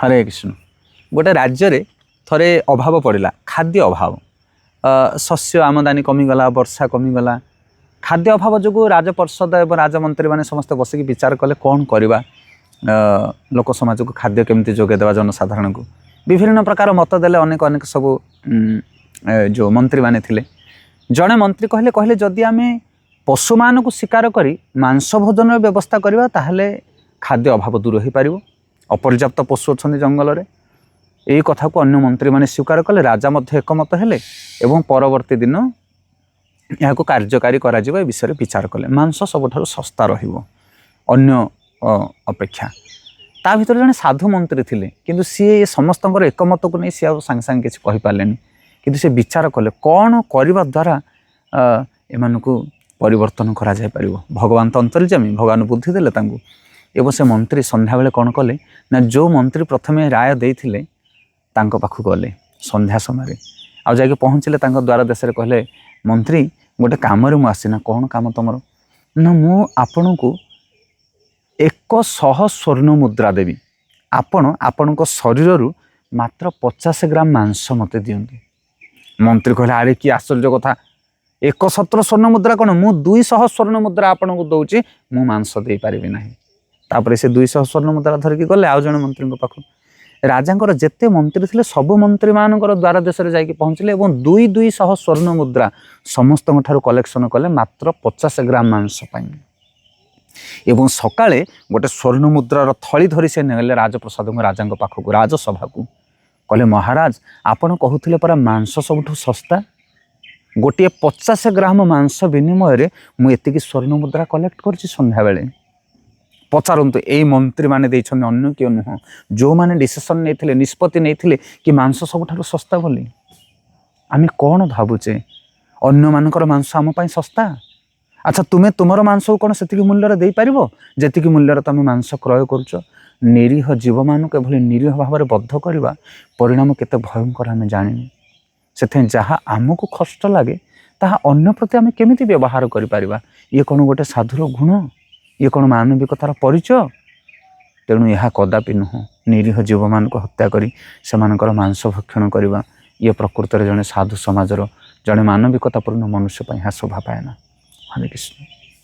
हरे कृष्ण गोटे राज्य रे थरे अभाव पड़ा खाद्य अभाव शस्य आमदानी कमिगला वर्षा कमिगला खाद्य अभाव जो राजपरिषद और राजमंत्री मैंने समस्त बसिक विचार कले कौन करवा लोक समाज को खाद्य केमती जोगेदेवा जनसाधारण को विभिन्न प्रकार मत देले अनेक अनेक सब जो मंत्री माने थिले जड़े मंत्री कहले कहले जदि आम पशु मान को शिकार करी मांस भोजन व्यवस्था करवा ताहले खाद्य अभाव दूर हो पार अपर्याप्त पशु अच्छा जंगल में यही कथा को अन्य मंत्री माने स्वीकार कले राजा मध्य एकमत हेले एवं परवर्ती दिन यहाँ को कार्यकारी करा जिबा विषय विचार कले मांस सबुठारु सस्ता रहिबो अन्य अपेक्षा ता भीतर जने साधु मंत्री थिले किंतु सी समस्त एकमत को नहीं सी सांगे सांगे किसी कहि पालेनी किंतु से विचार कले कौन करबा द्वारा एमान को परिवर्तन करा जाय परिबो भगवान तो अंतर्यामी भगवान बुद्धि देले तांगु एवं से मंत्री संध्या बेले कौन कले ना जो मंत्री प्रथमे राय देइथिले तांको पाखु गले संध्या समय आ जाके पहुँचले तांको द्वार देश रे कहले मंत्री गोटे काम रे मु आसीना कौन काम तुमर ना मु आपण को 100 स्वर्ण मुद्रा देवी आपण शरीर रु मात्र 50 ग्राम मांस मते दियंती मंत्री कहले अरे कि आश्चर्य कथा 117 स्वर्ण मुद्रा कौन मु 200 स्वर्ण मुद्रा आपण को दउची मु मांस दे पारिबि नाही तापर से 200 स्वर्ण मुद्रा धरिकी गले आउ जने मंत्री पाखु राजांकर जेते मंत्री थिले सब मंत्री मानकर द्वार देश रे जाके पहुँचले और 200 स्वर्ण मुद्रा समस्त ठारू कलेक्शन कले मात्र 50 ग्राम मांस पाई एवं सकाळे गोटे स्वर्ण मुद्रार थली धरी से नेले राजप्रसाद राजा पाखक राजसभा को कहले महाराज आपण कहूथिले परा मांस सबठू सस्ता गोटे 50 ग्राम मांस विनिमय मु एतिकी स्वर्ण मुद्रा कलेक्ट करछि संध्या बेले पचारतु यही मंत्री माने देइछन अन्य किए नुह जो माने डिसीजन नहीं निष्पत्ति नहीं कि मांस सबुठारु सस्ता बोली आम कौन भावुचे अन्य मानकर मांस आम पाई सस्ता अच्छा तुम्हें तुमर मांस को कौन से मूल्य दे पार जी मूल्य तुम मांस क्रय करुच निरीह जीव मान को निरीह भाव में बद्ध करवा परिणाम केते भयंकर आम जानी से जहाँ आमको कष्ट लगे ताहा अन्य प्रति आम केमिति व्यवहार करिपरिबा ये कौन गोटे साधुर गुण ये कौन मानविकतार परिचय तेणु यह कदापि नुह निरीह जीव मान को हत्या करी सेमानकर मांस भक्षण करवा ये प्रकृत जड़े साधु समाजर जड़े मानविकतापूर्ण मनुष्य शोभा पाएना। हरे कृष्ण।